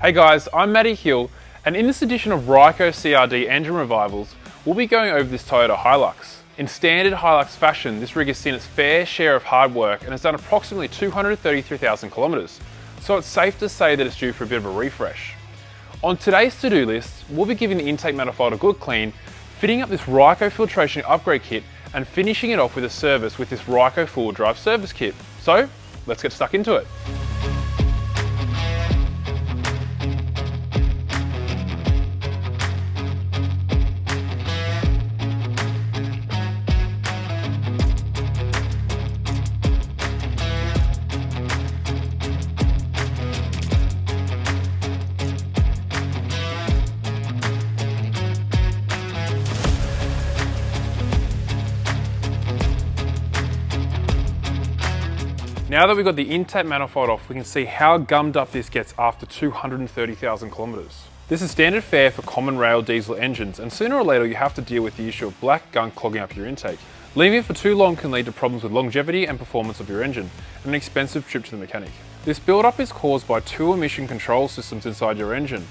Hey guys, I'm Matty Hill, and in this edition of Ryco CRD Engine Revivals, we'll be going over this Toyota Hilux. In standard Hilux fashion, this rig has seen its fair share of hard work and has done approximately 233,000 kilometres, so it's safe to say that it's due for a bit of a refresh. On today's to-do list, we'll be giving the intake manifold a good clean, fitting up this Ryco Filtration Upgrade Kit, and finishing it off with a service with this Ryco Full Drive Service Kit. So, let's get stuck into it. Now that we've got the intake manifold off, we can see how gummed up this gets after 230,000 kilometres. This is standard fare for common rail diesel engines, and sooner or later you have to deal with the issue of black gunk clogging up your intake. Leaving it for too long can lead to problems with longevity and performance of your engine, and an expensive trip to the mechanic. This build-up is caused by two emission control systems inside your engine: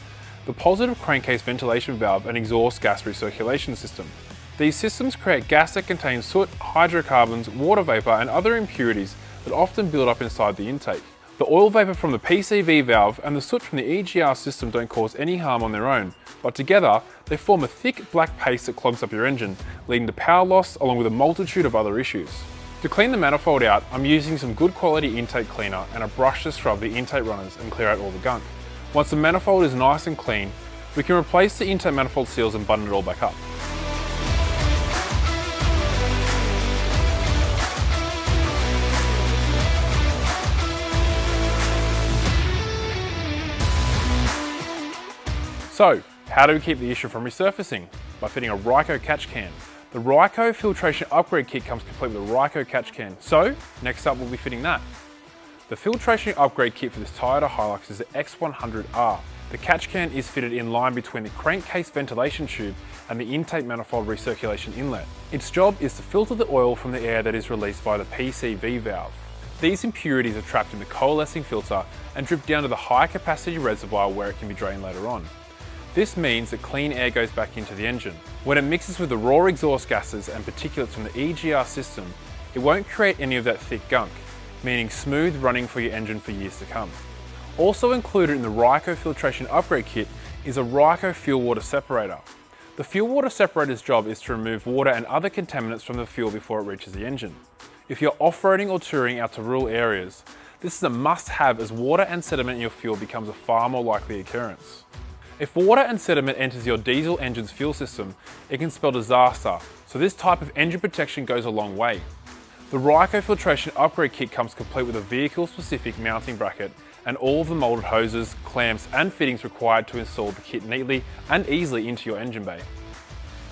the positive crankcase ventilation valve and exhaust gas recirculation system. These systems create gas that contains soot, hydrocarbons, water vapour and other impurities that often build up inside the intake. The oil vapour from the PCV valve and the soot from the EGR system don't cause any harm on their own, but together they form a thick black paste that clogs up your engine, leading to power loss along with a multitude of other issues. To clean the manifold out, I'm using some good quality intake cleaner and a brush to scrub the intake runners and clear out all the gunk. Once the manifold is nice and clean, we can replace the intake manifold seals and button it all back up. So, how do we keep the issue from resurfacing? By fitting a Ryco catch can. The Ryco Filtration Upgrade Kit comes complete with a Ryco catch can. So, next up we'll be fitting that. The Filtration Upgrade Kit for this Toyota Hilux is the X100R. The catch can is fitted in line between the crankcase ventilation tube and the intake manifold recirculation inlet. Its job is to filter the oil from the air that is released via the PCV valve. These impurities are trapped in the coalescing filter and drip down to the high capacity reservoir where it can be drained later on. This means that clean air goes back into the engine. When it mixes with the raw exhaust gases and particulates from the EGR system, it won't create any of that thick gunk, meaning smooth running for your engine for years to come. Also included in the Ryco Filtration Upgrade Kit is a Ryco Fuel Water Separator. The fuel water separator's job is to remove water and other contaminants from the fuel before it reaches the engine. If you're off-roading or touring out to rural areas, this is a must-have as water and sediment in your fuel becomes a far more likely occurrence. If water and sediment enters your diesel engine's fuel system, it can spell disaster, so this type of engine protection goes a long way. The Ryco Filtration Upgrade Kit comes complete with a vehicle-specific mounting bracket and all of the moulded hoses, clamps and fittings required to install the kit neatly and easily into your engine bay.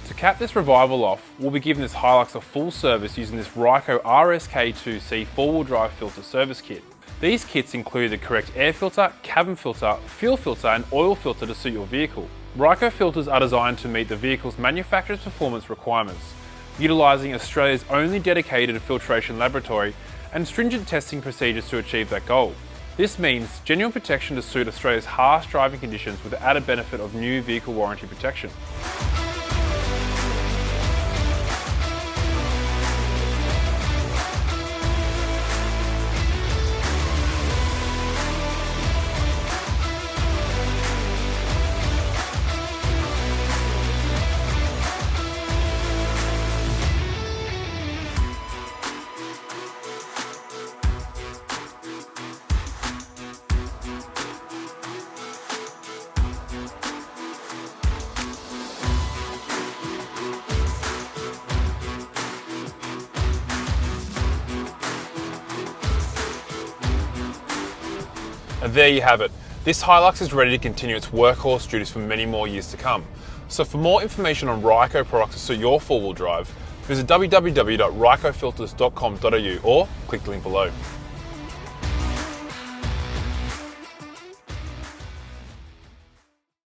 To cap this revival off, we'll be giving this Hilux a full service using this Ryco RSK2C 4-wheel drive filter service kit. These kits include the correct air filter, cabin filter, fuel filter and oil filter to suit your vehicle. Ryco filters are designed to meet the vehicle's manufacturer's performance requirements, utilising Australia's only dedicated filtration laboratory and stringent testing procedures to achieve that goal. This means genuine protection to suit Australia's harsh driving conditions with the added benefit of new vehicle warranty protection. And there you have it. This Hilux is ready to continue its workhorse duties for many more years to come. So for more information on Ryco products to suit your four-wheel drive, visit www.rycofilters.com.au or click the link below.